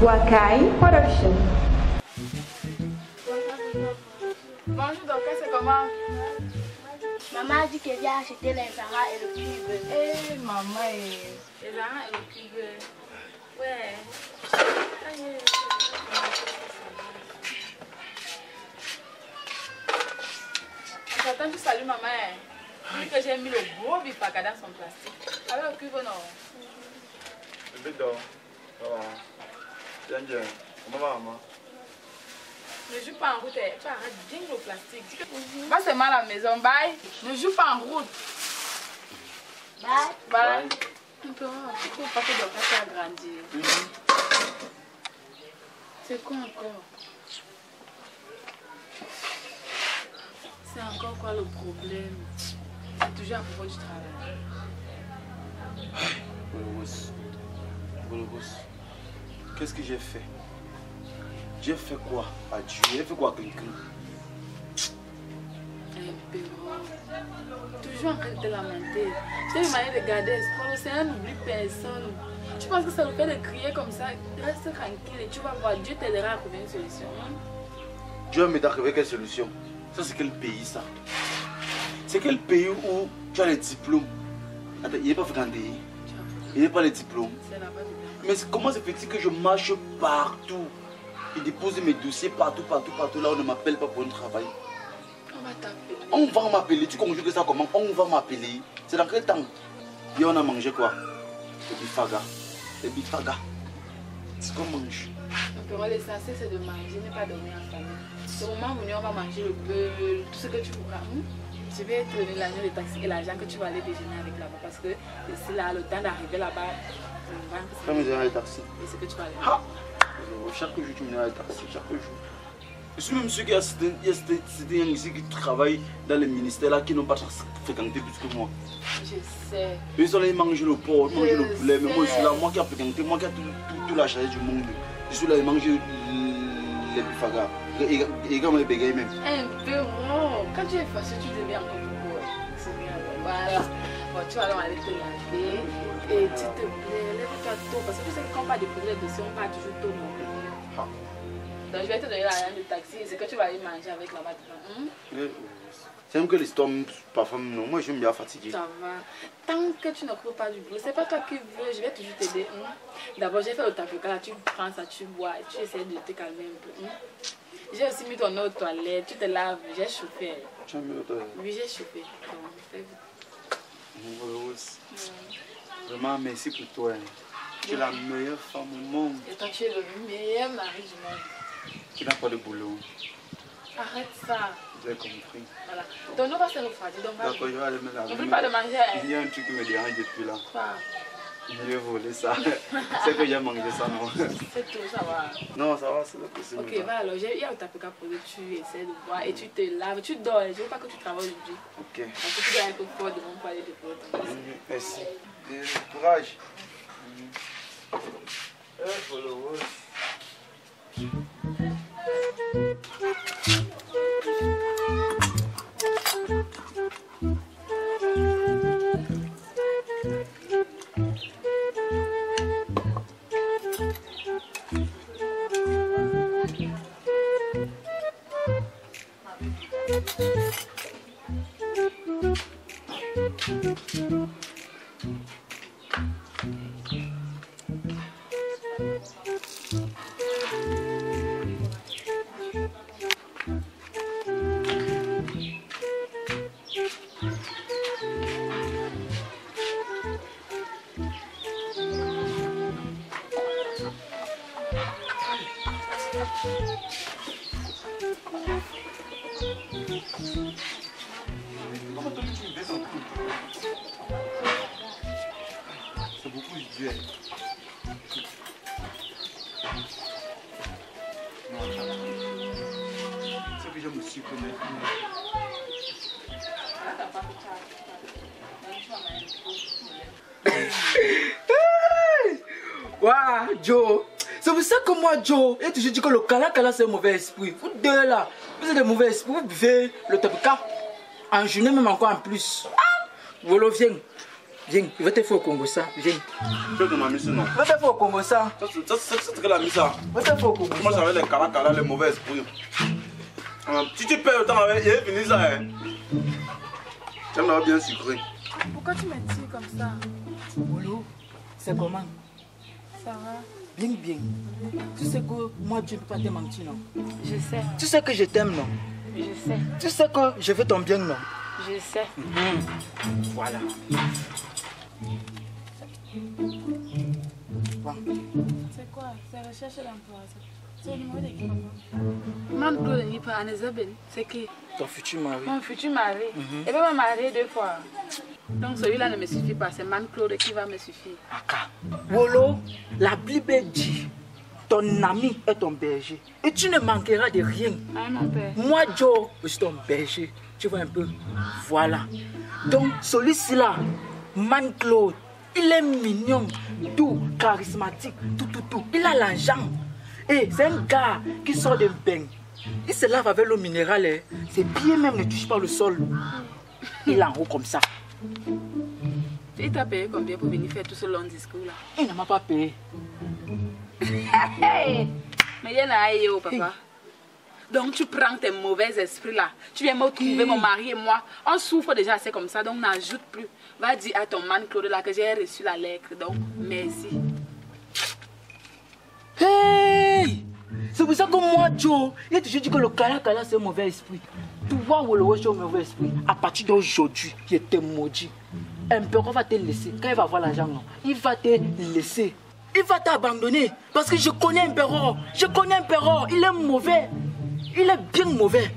Wakai Production. Bonjour, docteur, c'est comment? Maman a dit qu'elle vient acheter les Zara et le cube. Eh, maman, les Zara et le cube. Ouais. Attends, tu salues maman. Dis que j'ai mis le gros bifaka dans son plastique. Avec le cube, non? Le bébé dort. Ça va. Tiens, comment va maman? Ne joue pas en route, tu arrêtes bien le plastique. Va seulement à la maison, bye. Ne joue pas en route. Bye. Bye. Un peu, il faut pas que le docteur s'agrandisse. C'est quoi encore? C'est encore quoi le problème? C'est toujours à propos du travail. Bolobos, qu'est-ce que j'ai fait? J'ai fait quoi à Dieu? J'ai fait quoi à quelqu'un? Toujours en train de te lamenter. J'ai une manière de garder espoir. L'océan n'oublie personne. Tu penses que ça le fait de crier comme ça? Reste tranquille et tu vas voir. Dieu t'aidera à trouver une solution. Dieu m'aidera à trouver quelle solution? Ça, c'est quel pays ça? C'est quel pays où tu as les diplômes? Attends, il n'est pas fréquenté. Il n'est pas les diplômes. Mais comment se fait-il que je marche partout? Je dépose mes dossiers partout, là, on ne m'appelle pas pour un travail. On va t'appeler. On va m'appeler, tu conjugues ça comment? On va m'appeler. C'est dans quel temps? Et on a mangé quoi? Le bifaga. Le bifaga. C'est qu'on mange. L'essentiel c'est de manger, ne pas dormir en famille. Au moment venu, on va manger le beurre, tout ce que tu voudras. Je vais te donner l'argent de taxi et l'argent que tu vas aller déjeuner avec là-bas. Parce que c'est là, le temps d'arriver là-bas, Ça me donne le taxi. et c'est que tu vas aller. Ha! Chaque jour, tu me donnes le taxi. Chaque jour. Je suis même sûr qu'il y a certains ici qui travaillent dans les ministères là qui n'ont pas fréquenté plus que moi. Je sais. Ils sont allés manger le porc, manger le poulet, mais moi je suis là, moi qui a fréquenté, moi qui a tout la charge du monde. Je suis là à manger les bifagas. Et comment les bégayes même. Un peu rond. Quand tu es fâché, tu deviens encore plus beau. C'est bien. Voilà. Bon, tu vas alors aller te laver et tu te plais, lève-toi tôt. Parce que tu sais que quand on va déposer les dossiers, on part toujours tôt. Donc je vais te donner l'argent de taxi et c'est que tu vas aller manger avec la bas. C'est même que l'histoire, parfois, non, moi je suis bien fatigué. Ça va. Tant que tu ne cours pas du boulot, c'est pas toi qui veux, je vais toujours t'aider. D'abord, j'ai fait le tapuka là, tu prends ça, tu bois et tu essaies de te calmer un peu. J'ai aussi mis ton eau aux toilettes, tu te laves, j'ai chauffé. Tu as mis l'autre? Oui, j'ai chauffé. Donc, fais vite. Vraiment, merci pour toi. Tu es la meilleure femme au monde. Et toi, tu es le meilleur mari du monde. Tu n'as pas de boulot. Arrête ça. J'ai compris. Voilà. Ton eau va se refroidir. Donc, D'accord, je vais aller me laver. n'oublie pas de manger. Il y a un truc qui me dérange depuis là. Quoi? Je vais voler ça. C'est que j'ai mangé ça, non? C'est tout, ça va. Non, ça va, c'est le possible. Ok, va alors, il y a le tapuka pour que tu essaies de boire et tu te laves, tu dors. Je veux pas que tu travailles aujourd'hui. Ok. Parce que tu dois un peu fort devant pour aller déposer. Merci. Courage. Pour le rose. C'est beaucoup visuel. C'est que je me suis connu. Waouh, Joe. C'est pour ça que moi, Joe, et toujours dit que le Kala c'est un mauvais esprit. Vous deux là, vous êtes des mauvais esprits. Vous buvez le tapika en journée, même encore en plus. Ah, Volo, viens. Viens, je vais te faire au Congo ça. Viens. Tu veux que ma mise non? Je vais te faire au Congo ça. C'est que la mise ça. Je vais te faire au Congo Moi ça. j'avais les cala, les mauvais esprits. Si tu perds le temps avec, il est fini ça. Hein. Tu m'as bien sucré. Pourquoi tu me tires comme ça? Bolo, c'est comment? Ça va? Bien, bien. Tu sais que moi, Dieu ne peut pas te mentir, non? Je sais, Tu sais que je t'aime, non? je sais, Tu sais que je veux ton bien, non? je sais. Voilà. Bon. C'est quoi? C'est recherche d'emploi. C'est le numéro de qui, papa? Man Claude n'est pas Anne-Isabelle. C'est qui? Ton futur mari. Mon futur mari. Et pas me marier 2 fois. Donc celui-là ne me suffit pas. C'est Man Claude qui va me suffire. Aka. Wolo, la Bible dit, ton ami est ton berger. Et tu ne manqueras de rien. Ah, mon père. Moi, Joe, je suis ton berger. Tu vois un peu? Voilà. Donc, celui-ci là, Man Claude, il est mignon, doux, charismatique, tout. Il a l'argent. Et c'est un gars qui sort d'un bain. Il se lave avec l'eau minérale. Hein. Ses pieds même ne touchent pas le sol. Il est en haut comme ça. Il t'a payé combien pour venir faire tout ce long discours là? Il ne m'a pas payé. Mais il y en a un, papa. Donc tu prends tes mauvais esprits là. Tu viens me trouver, mon mari et moi. On souffre déjà assez comme ça, donc n'ajoute plus. Va dire à ton man Claude là que j'ai reçu la lettre. Donc merci. Hey! C'est pour ça que moi, Joe, il a toujours dit que le Kala c'est un mauvais esprit. Tu vois où le Wesh est un mauvais esprit. À partir d'aujourd'hui, il était maudit. Un peu qu'on va te laisser. Quand il va avoir l'argent, non, il va te laisser. Il va t'abandonner. Parce que je connais un perro. Je connais un perro. Il est mauvais. Il est bien mauvais.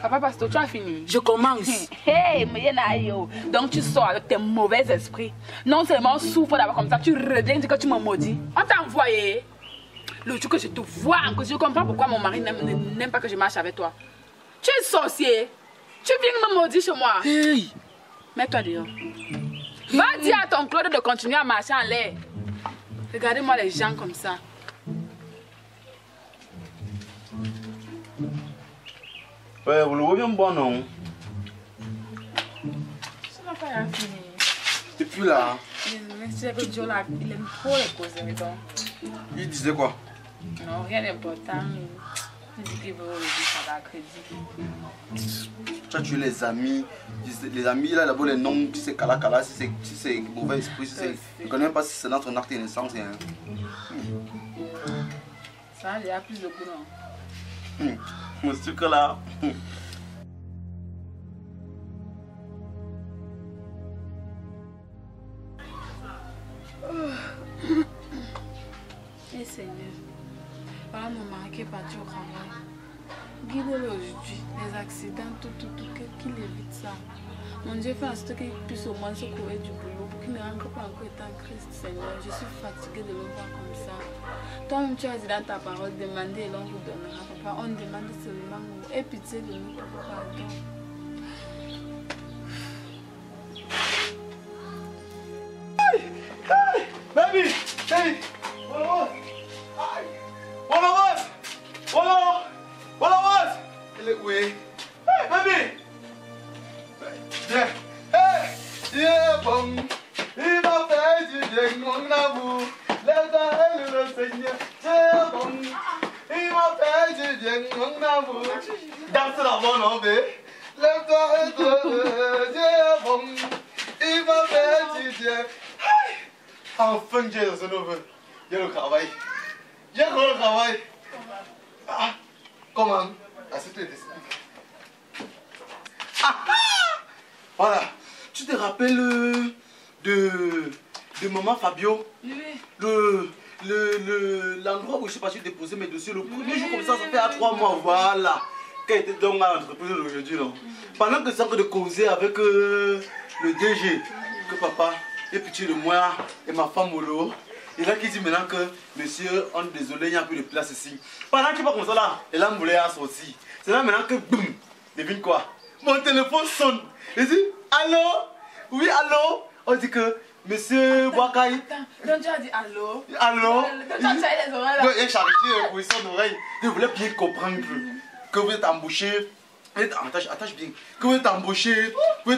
Papa Pastor, tu as fini? Je commence. Hey, mais il y en a un. Donc tu sors avec tes mauvais esprits. Non seulement on souffre d'avoir comme ça, tu reviens dire que tu m'as maudit. On t'a envoyé. Le jour que je te vois encore, je comprends pourquoi mon mari n'aime pas que je marche avec toi. Tu es sorcier. Tu viens me maudire chez moi. Hey! Mets-toi dehors. Va dire à ton Claude de continuer à marcher en l'air. Regardez-moi les gens comme ça. Ouais, vous le voyez bon, non? Ça n'a pas fini. Et puis là, Mais c'est que Joe là, il aime trop les causeries donc. il disait quoi? Non, rien d'important. Il dit qu'il veut le dire ça va crédit. Tu as tué les amis. Les amis, il a d'abord les noms, si c'est Kala, si c'est mauvais esprit, si c'est. Je ne connais même pas si c'est notre acte de naissance. Hein. Ça, il y a plus de goût, non? Mon sucre là. Et Seigneur, voilà mon mari qui est parti au travail. Guide-le aujourd'hui, les accidents, tout, qu'il évite ça. Mon Dieu, fais en sorte qu'il puisse au moins se courir du boulot pour qu'il ne rentre pas encore étant Christ, Seigneur. Je suis fatiguée de le voir comme ça. Toi-même, tu as dit dans ta parole, demandez et l'on vous donnera, papa. On demande seulement, aie pitié de nous, papa, pardon. Baby! Hey! What? Il est où? Hey, baby! Viens! Hey! Yeah, bon! Il m'a fait du bien, mon amour! L'éternel le Seigneur, c'est bon! Il m'a fait du bien, mon amour! Danse d'abord, non, bébé! L'éternel, c'est bon! Il m'a fait du bien! Enfin, j'ai le nouveau. Il y a le travail. J'ai le travail. Ah, comment? Ah, c'est tout. Voilà. Tu te rappelles de maman Fabio? Oui. L'endroit où je suis parti déposer mes dossiers le premier jour comme ça fait à 3 mois. Voilà. Quand était donc à l'entreprise d'aujourd'hui, non? Pendant que c'est en train de causer avec le DG, que papa est petit de moi et ma femme Molo. Et là qui dit maintenant que monsieur, on est désolé, il n'y a plus de place ici. Pendant qu'il va comme ça là, et là, voulait sortir. C'est là maintenant que boum, devine quoi? Mon téléphone sonne. Il dit, allô? Oui, allô? On dit que monsieur Wakaï. Donc tu as dit allô? Allô? Tu as tiré les oreilles là? Oui, il a chargé pour son oreille. Il voulait bien comprendre que vous êtes embauché Attache bien. Que vous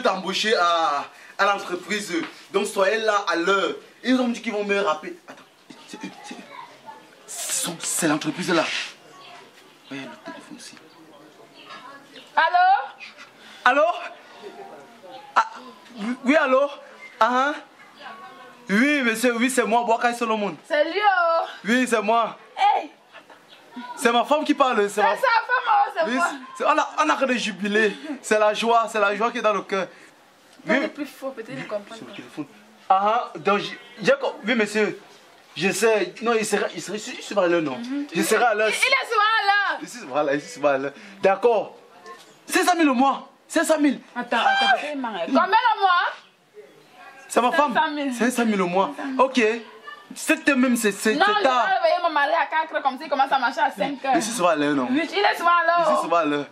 t'embaucher à l'entreprise. Donc soyez là à l'heure. Ils ont dit qu'ils vont me rappeler. Attends, c'est l'entreprise là. Regarde le téléphone aussi. Allô? Allô? Ah, oui, allô? Ah, oui, monsieur, oui, c'est moi, Boakai Solomon. C'est lui, oh. Oui, c'est moi. Hey! C'est ma femme qui parle. C'est sa femme, oh, c'est oui, moi. on a que de jubiler. C'est la joie qui est dans le cœur. Oui. Le plus fort, peut-être il comprend. Ah, donc, oui, monsieur. Je sais. Non, il sera à l'heure, non. Je serai à l'heure. Il est souvent à l'heure. Il est souvent à l'heure. D'accord. 500 000 au mois. 500 000. Attends, peut-être il m'arrête. Combien le mois? C'est ma femme. 500 000 au mois. Ok. C'était même, c'est tard. Non, je vais réveiller mon mari à 4 h comme ça, il commence à marcher à 5 h. Je suis souvent à l'heure, non? Oui, il est souvent à l'heure. Je suis souvent à l'heure.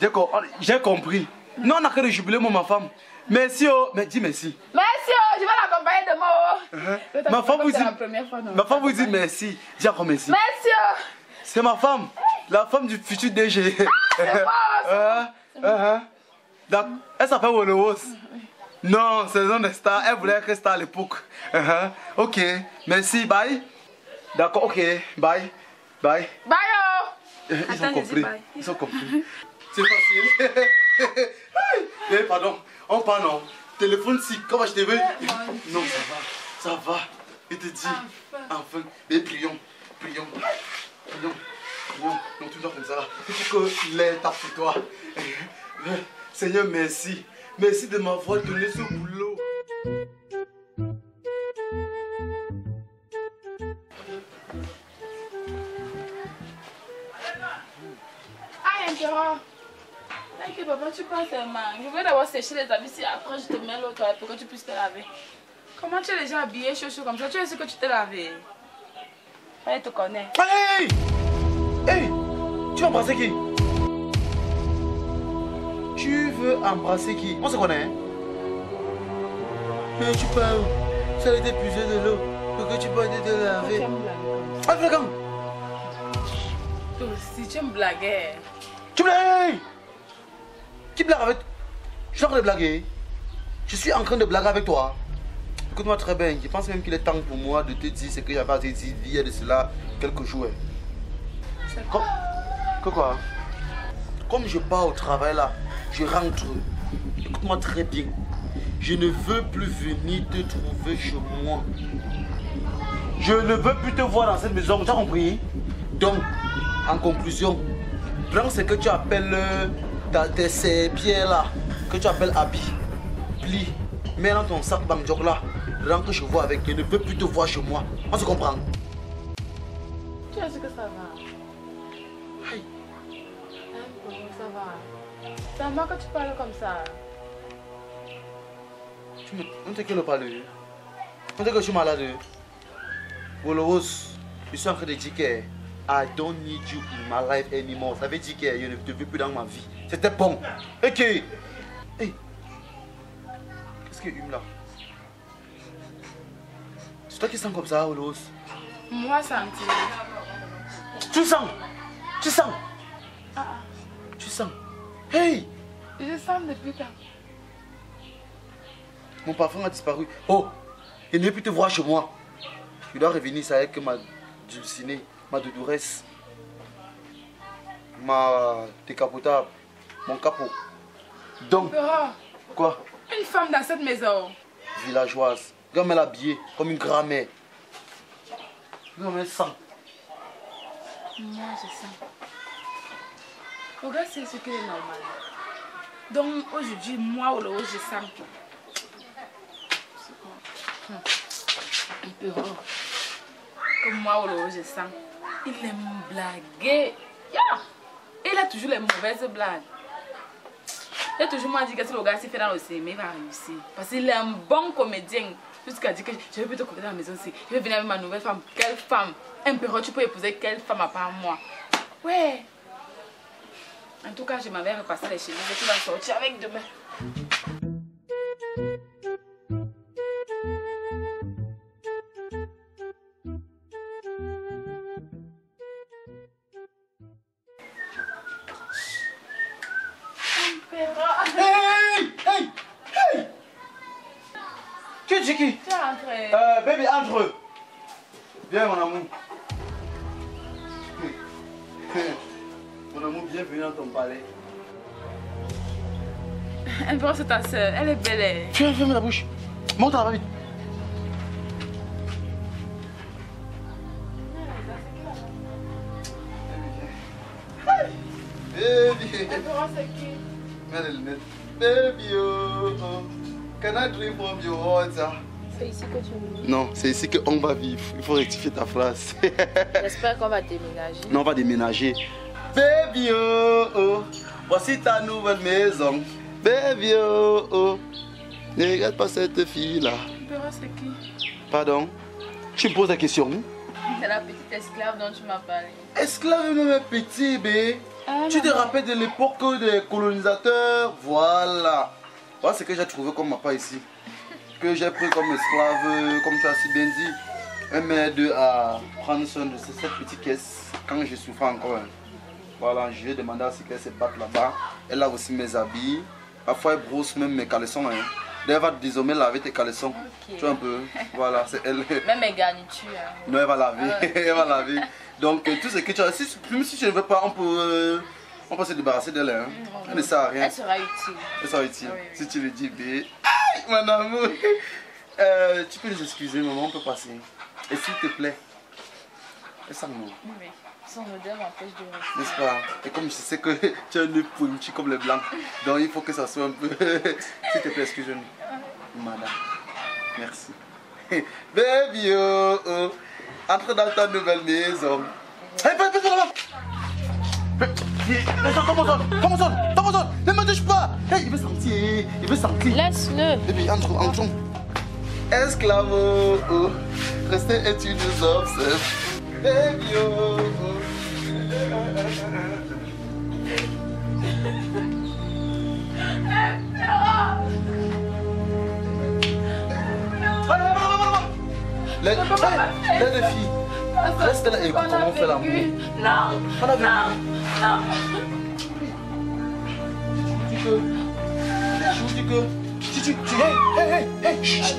D'accord, j'ai compris. Non, on a que de jubiler, moi, ma femme. Merci, oh. Mais dis merci. Merci, oh. Je vais l'accompagner demain, oh. Ma femme vous dit. C'est la première fois, non? Ma femme vous dit merci. Dis encore merci. Merci, oh. C'est ma femme. La femme du futur DG. C'est moi. Elle s'appelle Wolowos. Non, c'est une star. Elle voulait être star à l'époque. Ok, merci, bye. D'accord, ok, bye. Bye. Bye, oh. Ils ont compris. Ils ont compris. C'est facile. Eh, pardon, on parle non. Téléphone si, comment je te veux. Non, ça va. Je te dis. Enfin. Mais prions. Non, toujours comme ça. Il faut que l'air tape sur toi. Seigneur, merci. Merci de m'avoir donné ce boulot. Ah, Impero. T'inquiète, papa, tu passes les mains. Je voulais d'abord sécher les habits ici, après je te mets l'eau toilette pour que tu puisses te laver. Comment tu es déjà habillé, chaud comme ça? Tu es sûr que tu t'es lavé? Elle te connaît. Hey! Hey! Tu vas embrasser qui? Tu veux embrasser qui? On se connaît, hein? Mais tu parles. Ça a été épuisé de l'eau. Pour que tu peux te laver. Ah, fais comme. Toi aussi, tu me blaguais. Tu blagues? Qui blague avec? Je suis en train de blaguer. Je suis en train de blaguer avec toi. Écoute-moi très bien. Je pense même qu'il est temps pour moi de te dire ce que j'avais à te dire il y a de cela quelques jours. C'est quoi? Quoi? Comme je pars au travail là, je rentre. Écoute-moi très bien. Je ne veux plus venir te trouver chez moi. Je ne veux plus te voir dans cette maison. Tu as compris? Donc, en conclusion, prends ce que tu appelles tes pierres là, que tu appelles habits, plie, mets dans ton sac bamjok là, rentre chez vous avec. Je ne veux plus te voir chez moi. On se comprend? Tu as dit que ça va? Aïe. Ça va. C'est à moi que tu parles comme ça. On te qu'elle parle. On te que je suis malade. Wolowos, je suis en train de dire que I don't need you in my life anymore. Ça veut dire que je ne te veux plus dans ma vie. C'était bon. Ok. Hey. Qu'est-ce qu'il y a eu là? C'est toi qui sens comme ça, Wolowos? Moi, senti. Tu sens? Tu sens? Ah. Tu sens? Hey! Je sens depuis quand? Mon parfum a disparu. Oh! Je ne veux plus te voir chez moi. Je dois revenir ça avec ma dulcinée, ma doudouresse, ma décapotable, mon capot. Donc, quoi? Une femme dans cette maison. Villageoise. Regarde, elle est habillée comme une grand-mère. Regarde, elle sent. Moi, je sens. Regarde, c'est ce qui est normal. Donc, aujourd'hui, moi, ou le je sens. Un peu rare. Comme moi, ou le je sens. Il aime blaguer. Yeah. Il a toujours les mauvaises blagues. Il a toujours dit que si le gars s'est fait dans le cinéma, il va réussir. Parce qu'il est un bon comédien. Jusqu'à dire que je vais plutôt côté dans la maison aussi. Je vais venir avec ma nouvelle femme. Quelle femme? Impératif, tu peux épouser quelle femme à part moi? Ouais. En tout cas, je m'avais repassé les chemises et tu vas sortir avec demain. qui? Tu es rentré. Baby, entre. Viens, mon amour. Mon amour, bienvenue dans ton palais. Empereur, c'est ta soeur. Elle est belle. Viens, ferme la bouche. Monte là-bas vite. Baby. Empereur, c'est qui? Mets les lunettes. Baby, oh, oh. Can I drink from your water? C'est ici que tu vis. Non, c'est ici qu'on va vivre. Il faut rectifier ta phrase. J'espère qu'on va déménager. Non, on va déménager. Baby, oh, oh. Voici ta nouvelle maison. Baby, oh, oh. Ne regarde pas cette fille-là. Empereur, c'est qui? Pardon? Tu me poses la question? C'est la petite esclave dont tu m'as parlé. Esclave même petit, bé. Ah, Tu te maman. rappelles de l'époque des colonisateurs? Voilà. Voilà ce que j'ai trouvé comme mappa ici. Que j'ai pris comme esclave, comme tu as si bien dit. Elle m'aide à prendre soin de cette petite caisse quand je souffrais encore. Voilà, je lui ai demandé à ce qu'elle se batte là-bas. Elle a aussi mes habits. Parfois, elle brosse même mes caleçons. Hein. Elle va désormais laver tes caleçons. Ok. Tu vois un peu. Voilà, c'est elle. Même mes garnitures. Hein. Non, elle va laver. Elle va laver. Donc, tout ce que tu as. Même si tu ne veux pas, on peut se débarrasser d'elle. Hein. Elle ne sert à rien. Elle sera utile. Elle sera utile. Oui, oui. Si tu le dis, bé. Aïe, mon amour. Tu peux nous excuser, maman, on peut passer. Et s'il te plaît, elle sent nous. Oui. Son odeur m'empêche de rester. N'est-ce pas? Et comme je sais que tu as un œil pointu comme le blanc, donc il faut que ça soit un peu. S'il te plaît, excuse-nous. Madame. Merci. Baby, oh, oh. Entre dans ta nouvelle maison. Hey, fais là-bas! Comment ça? Ne me touche pas! Hey, il veut sentir. Laisse-le. Baby, entrons. Esclave, oh, oh. Restez et tu nous observes. Baby, oh, oh. Les filles, reste là et écoute comment on fait l'amour. Non, On a vu. non. Je vous dis que. Hey, chut.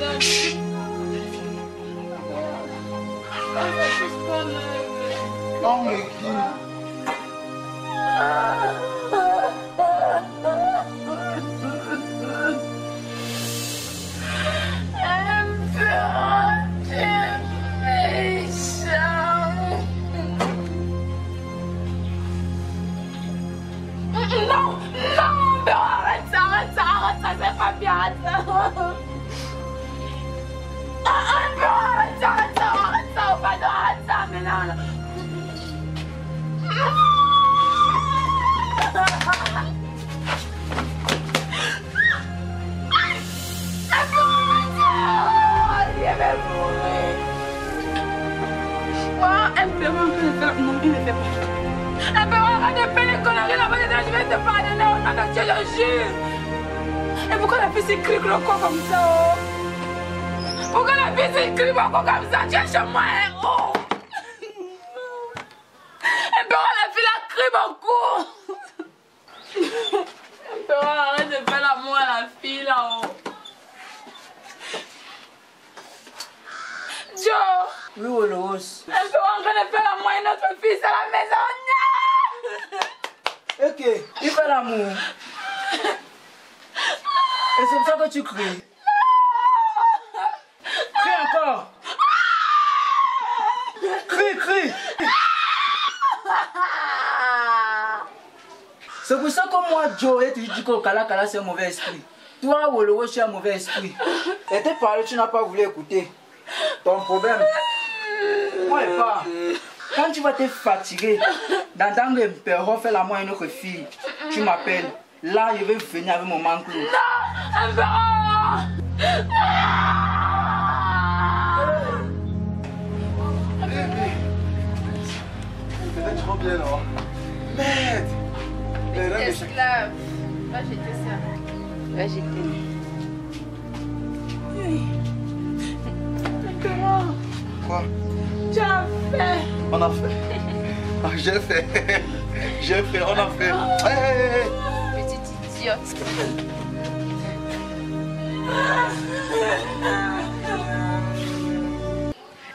Oh, mais qui? C'est pas bien, arrête ça, mais non. Non, il ne fait pas. Un peu, arrête de faire les conneries là-bas, je vais te pardonner au nom de Dieu, je jure. Et pourquoi la fille s'écrit encore comme ça? Pourquoi la fille s'écrit encore comme ça? Tu es chez moi, hein? Oh! Et pourquoi la fille la crie beaucoup? Et pourquoi arrête de faire l'amour à la fille là-haut? Joe! Oui, Wolos. Et pourquoi on train de faire l'amour à notre fils à la maison? Ok, il fait l'amour. Et c'est pour ça que tu cries. Crie encore. Crie. C'est pour ça que moi, Joe, tu dis que Kala c'est un mauvais esprit. Toi, Wolowo, tu es un mauvais esprit. Et tes paroles, tu n'as pas voulu écouter. Ton problème, moi et pas. Quand tu vas te fatiguer, d'entendre un père faire l'amour à une autre fille, tu m'appelles. Là, je vais venir avec mon manque. Un peu. C'est trop bien, non? Merde! Esclave. Va jeter ça. Va jeter. Comment? Quoi? Tu as fait. On a fait. Ah, j'ai fait. On a fait. Hey. Petite idiote.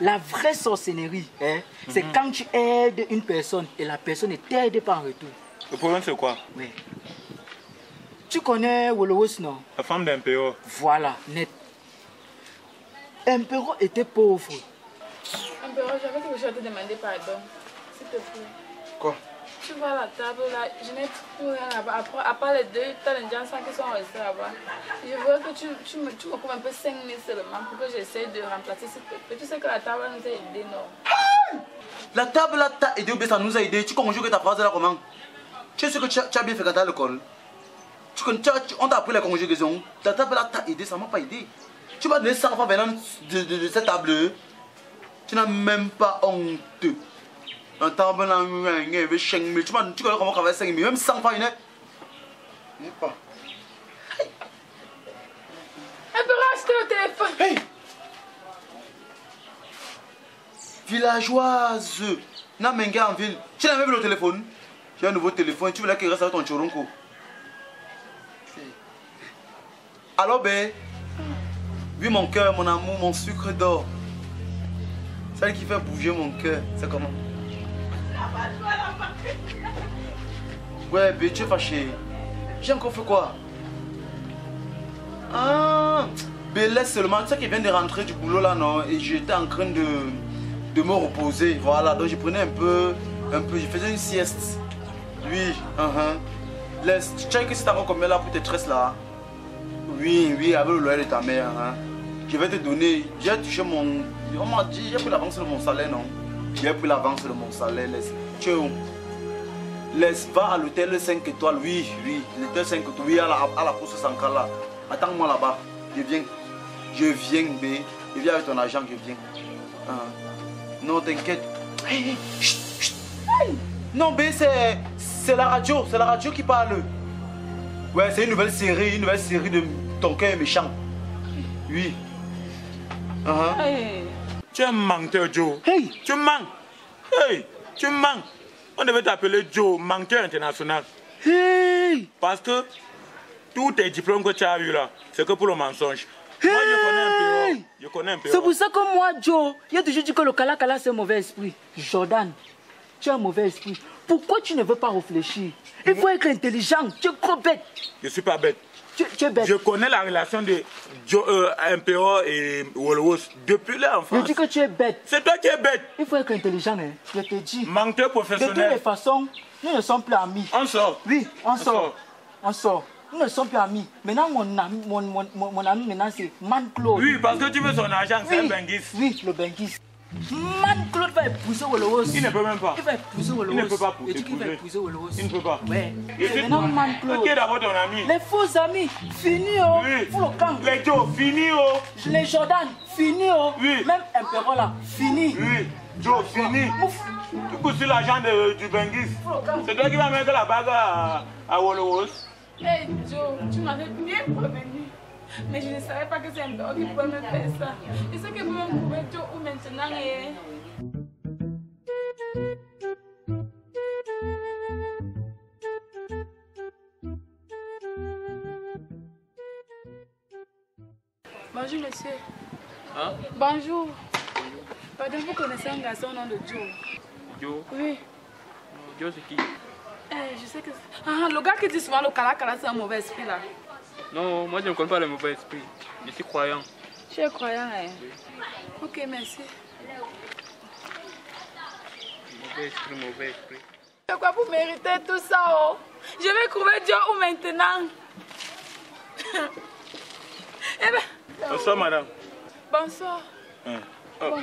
La vraie sorcellerie, hein, c'est quand tu aides une personne et la personne ne t'aide pas en retour. Le problème, c'est quoi? Oui. Tu connais Wolowos, non? La femme d'Impéro. Voilà, net. Impéro était pauvre. Impéro, j'avais quelque chose à te demander pardon. S'il te plaît. Quoi? Tu vois la table là, je n'ai plus rien là-bas. À part les deux tas d'indiens qui sont restés là-bas. Je veux que tu me coupes un peu 5 000 seulement pour que j'essaie de remplacer s'il te plaît. Tu sais que la table nous a aidé, non? La table là t'a aidé ou bien ça nous a aidé? Tu conjugues ta phrase là comment? Tu sais ce que tu as bien fait quand tu as à l'école? On t'a appris la conjugaison. La table là t'a aidé, ça m'a pas aidé. Tu m'as donné 100 francs venant de cette table. Tu n'as même pas honte. Un table là, tu connais comment travailler 5 000, même 100 francs, il n'est pas. Un peu racheter le téléphone. Hey! Villageoise, Namenga en ville. Tu n'as même vu le téléphone? J'ai un nouveau téléphone, tu veux qu'il reste avec ton choronko. Alors, ben, oui, mon cœur, mon amour, mon sucre d'or. Celle qui fait bouger mon cœur, c'est comment? Ouais, ben, tu es fâché. J'ai encore fait quoi? Ah, ben, laisse seulement. Tu sais qu'il vient de rentrer du boulot là, non? Et j'étais en train de me reposer. Voilà, donc je prenais un peu, je faisais une sieste. Oui, laisse. Tu sais que c'est encore combien là pour tes tresses là? Oui, avec le loyer de ta mère. Hein. Je vais te donner. J'ai touché mon. On m'a dit, j'ai pris l'avance de mon salaire, non? J'ai pris l'avance de mon salaire, laisse. Tu es où? Laisse, va à l'hôtel 5 étoiles. Oui, l'hôtel 5 étoiles. Oui, à la poste Sankara là. Attends-moi là-bas. Je viens, B. Je viens avec ton argent, je viens. Non, t'inquiète. Hey, chut, chut. Non, B, c'est la radio. C'est la radio qui parle. Ouais, c'est une nouvelle série de Ton cœur est méchant. Oui. Hey. Tu es un menteur, Joe. Hey! Tu mens. Hey, tu mens. On devait t'appeler Joe, menteur international. Hey! Parce que tous tes diplômes que tu as eu là, c'est que pour le mensonge. Hey! Moi, je connais un peu. C'est pour ça que moi, Joe, il a toujours dit que le Kalakala c'est un mauvais esprit. Jordan, tu as un mauvais esprit. Pourquoi tu ne veux pas réfléchir? Il faut être intelligent. Tu es trop bête. Je ne suis pas bête. Tu es bête. Je connais la relation de Impéro et Wolowos depuis l'enfance. Je dis que tu es bête. C'est toi qui es bête. Il faut être intelligent, hein. Je te dis. Menteur De toutes les professionnel. façons, nous ne sommes plus amis. On sort. Oui, on sort. On sort. Nous ne sommes plus amis. Maintenant, mon ami maintenant, c'est Man-Claude. Oui, parce que tu veux son argent, c'est un Oui, Bengis. oui, le Bengis. Man-Claude va épouser Wolowos. Il ne peut même pas. Il va épouser Wolowos. Il ne peut pas Il dit qu'il va épouser. épouser Wolowos. Il ne peut pas. Ouais. Et Et maintenant, Man-Claude. Qui est d'abord ton ami? Les faux amis, fini oh. Oui. Pour le camp. Les Joe, fini oh. Les Jordan, fini oh. Oui. Même Impéro là, fini. Oui, Joe, fini. Ouf. Tu coûtes sur l'argent du Bengis. C'est toi qui vas mettre la bague à Wolowos. Hey Joe, tu m'avais bien prévenu. Mais je ne savais pas que c'est un dog qui pouvait me faire ça. Et ce que vous me pouvez Joe où maintenant est. Bonjour monsieur. Hein? Bonjour. Pardon, vous connaissez un garçon au nom de Joe? Joe? Oui. Joe, c'est qui? Je sais que... Ah, le gars qui dit souvent le Kalakala, c'est un mauvais esprit là. Non, moi je ne connais pas le mauvais esprit. Je suis croyant. Tu es croyant, hein? Oui. Ok, merci. Mauvais esprit, mauvais esprit. C'est quoi pour mériter tout ça, oh? Je vais trouver Dieu où maintenant? Eh bien... Bonsoir, madame. Bonsoir. Hein. Bonsoir.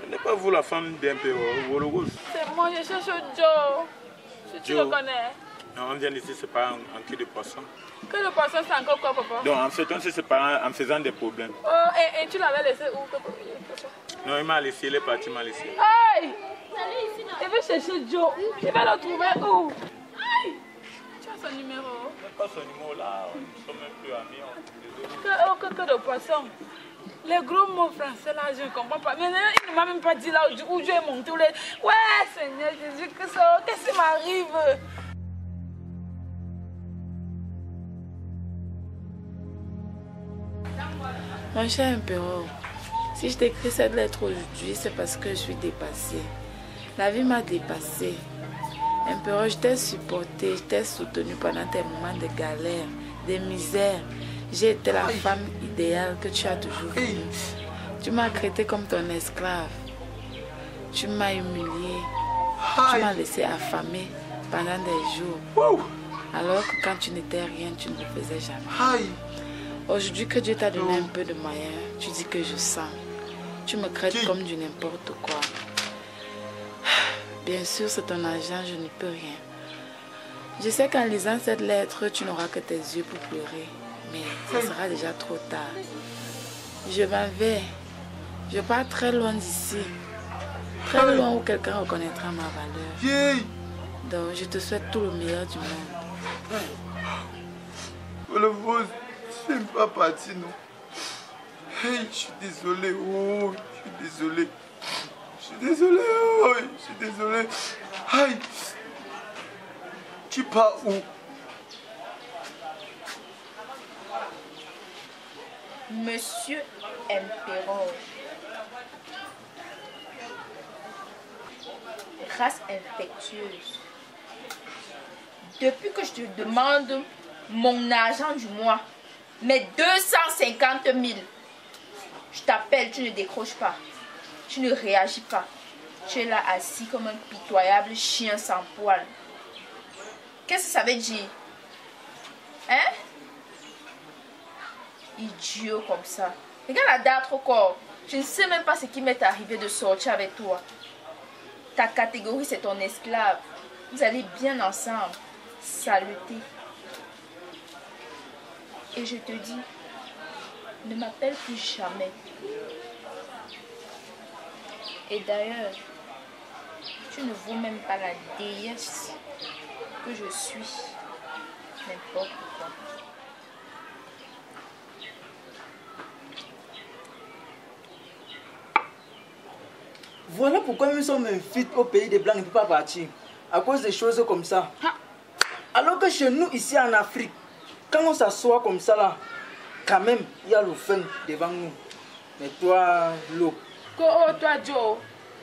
Ce n'est pas vous la femme d'Impéro, Wolowos? C'est moi, je cherche Joe. Si tu Joe. le connais. Non, on vient d'ici, c'est pas en queue de poisson. Que le poisson, c'est encore quoi, papa? Donc, en fait, on se sépare en faisant des problèmes. Oh, et tu l'avais laissé où, papa? Non, il m'a laissé, il est parti, il m'a laissé. Aïe! Je vais chercher Joe. Je vais le trouver où? Aïe! Tu as son numéro? Pas son numéro là, nous ne sommes même plus amis. Que de poisson. Les gros mots français là, je ne comprends pas. Mais il ne m'a même pas dit là où je vais monter. Ouais, Seigneur Jésus, qu'est-ce qui m'arrive? Mon cher Impéro, Si je t'écris cette lettre aujourd'hui, c'est parce que je suis dépassée. La vie m'a dépassée. Empereur, je t'ai supporté, je t'ai soutenu pendant tes moments de galère, de misère. J'ai été la femme idéale que tu as toujours voulu. Tu m'as traité comme ton esclave. Tu m'as humilié. Tu m'as laissé affamer pendant des jours. Alors que quand tu n'étais rien, tu ne le faisais jamais. Aujourd'hui que Dieu t'a donné un peu de moyens, tu dis que je sens. Tu me traites comme du n'importe quoi. Bien sûr, c'est ton argent, je n'y peux rien. Je sais qu'en lisant cette lettre, tu n'auras que tes yeux pour pleurer. Mais ce sera déjà trop tard. Je m'en vais. Je pars très loin d'ici. Très loin où quelqu'un reconnaîtra ma valeur. Donc, je te souhaite tout le meilleur du monde. Le rose, je n'aime pas partir, non. Hey, je suis désolé, oh, je suis désolé. Je suis désolé, oh, je suis désolé. Aïe. Tu pars où? Monsieur Empereur, race infectieuse, depuis que je te demande mon argent du mois, mes 250 000, je t'appelle, tu ne décroches pas, tu ne réagis pas, tu es là assis comme un pitoyable chien sans poil. Qu'est-ce que ça veut dire? Hein? Idiot comme ça. Regarde la date encore. Je ne sais même pas ce qui m'est arrivé de sortir avec toi. Ta catégorie, c'est ton esclave. Vous allez bien ensemble. Saluter. Et je te dis, ne m'appelle plus jamais. Et d'ailleurs, tu ne vaux même pas la déesse que je suis. N'importe quoi. Voilà pourquoi nous sommes invités au pays des Blancs ne peut pas partir. À cause des choses comme ça. Alors que chez nous, ici en Afrique, quand on s'assoit comme ça là, quand même, il y a le fun devant nous. Mais toi, l'eau. Oh, toi, Joe,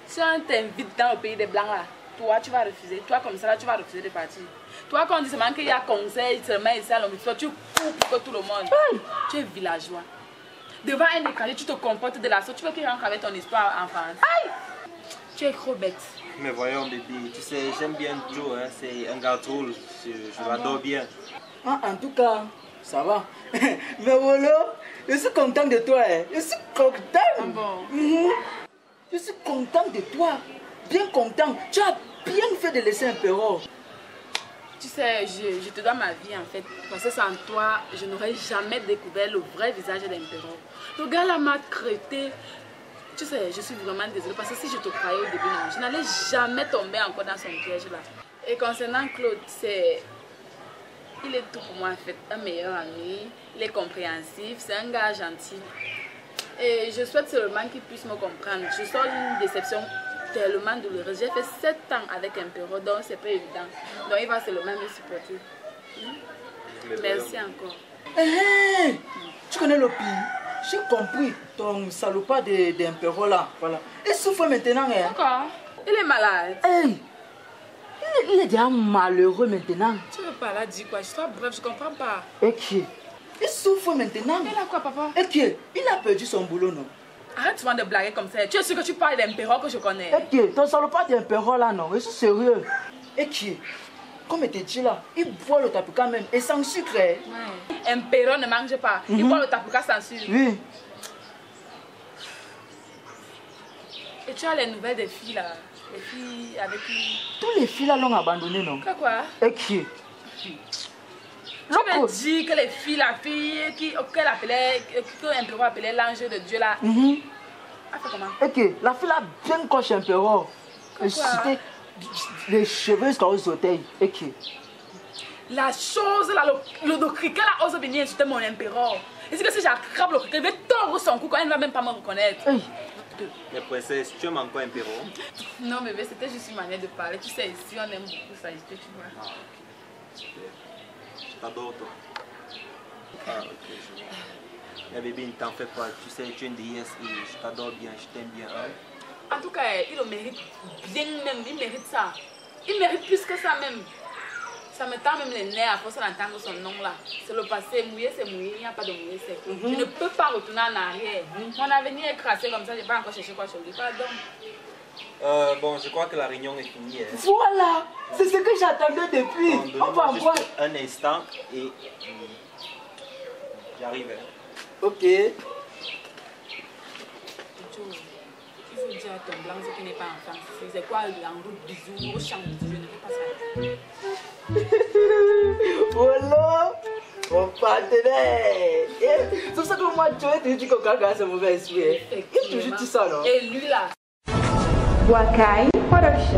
si on t'invite dans le pays des Blancs là, toi, tu vas refuser. Toi, comme ça là, tu vas refuser de partir. Toi, quand on dit seulement qu'il y a conseil, seulement ici à l'homme, toi, tu cours pour que tout le monde. Tu es villageois. Devant un étranger, tu te comportes de la sorte. Tu veux qu'il rentre avec ton espoir en France. Aïe! Tu es trop bête. Mais voyons bébé, tu sais, j'aime bien Joe, hein, c'est un gars drôle, je l'adore bien. Ah, en tout cas, ça va. Mais voilà, je suis content de toi. Hein. Je suis content. Ah bon? Je suis content de toi. Bien content. Tu as bien fait de laisser un perro. Tu sais, je te dois ma vie en fait. Parce que sans toi, je n'aurais jamais découvert le vrai visage d'un perro. Le gars là m'a traité. Tu sais, je suis vraiment désolée parce que si je te croyais au début, non, je n'allais jamais tomber encore dans son piège là. Et concernant Claude, il est tout pour moi en fait, un meilleur ami, il est compréhensif, c'est un gars gentil. Et je souhaite seulement qu'il puisse me comprendre. Je sors d'une déception tellement douloureuse. J'ai fait 7 ans avec un perro, donc c'est pas évident. Donc il va seulement me supporter. Merci encore. Hey, tu connais le pays? J'ai compris ton salopard d'un perro là. Voilà. Il souffre maintenant. Hein? Pourquoi? Il est malade. Hey, il est déjà malheureux maintenant. Tu veux pas là dire quoi? Je sois bref, je comprends pas. Ok. Il souffre maintenant. Il a quoi, papa? Ok. Il a perdu son boulot, non? Arrête souvent de blaguer comme ça. Tu es sûr que tu parles d'un perro que je connais? Ok. Ton salopard d'un perro là, non? Je suis sérieux. Ok. Comme je te dis là, il boit le tapis quand même et sans sucre. Ouais. Un perro ne mange pas. Il boit le tapis sans sucre. Oui. Et tu as les nouvelles des filles là? Les filles avec qui? Tous les filles là l'ont abandonné, non? Quoi? Ok. Tu me dis que les filles, la fille qu'elle appelait, qu'un perro appelait l'ange de Dieu là. A fait comment? Ok, la fille a bien coché un perro. C'était les cheveux jusqu'aux orteils. Ok. La chose là, le criquet là ose venir insulter mon empereur. Et c'est que si j'attrape le criquet, je vais tordre son cou quand elle ne va même pas me reconnaître. Hey. Mais princesse, tu aimes encore un perro? Non bébé, c'était juste une manière de parler. Tu sais, ici on aime beaucoup ça, tu vois. Ah, ok. Je t'adore toi. Ah ok, je vois. Mais bébé, ne t'en fais pas. Tu sais, tu es une déesse et je t'adore bien, je t'aime bien. Hein? En tout cas, il le mérite bien même, il mérite ça. Il mérite plus que ça même. Ça me tend même les nerfs à force d'entendre son nom là. C'est le passé, mouillé c'est mouillé, il n'y a pas de mouillé sec. Je ne peux pas retourner en arrière. Mon avenir est crassé comme ça, je ne vais pas encore chercher quoi changer. Pardon. Bon, je crois que la réunion est finie. Hein. Voilà, c'est ce que j'attendais depuis. On va juste voir. un instant et j'arrive. Hein. Ok. Il faut dire à ton blanc ce qui n'est pas en France. C'est quoi en route bisous, au champ bisous, je ne fais pas ça. Voilà, mon partenaire. C'est pour ça que moi, tu as toujours dit que quelqu'un a ce mauvais esprit. Il a toujours dit ça, non? Et lui là. Wakai Production.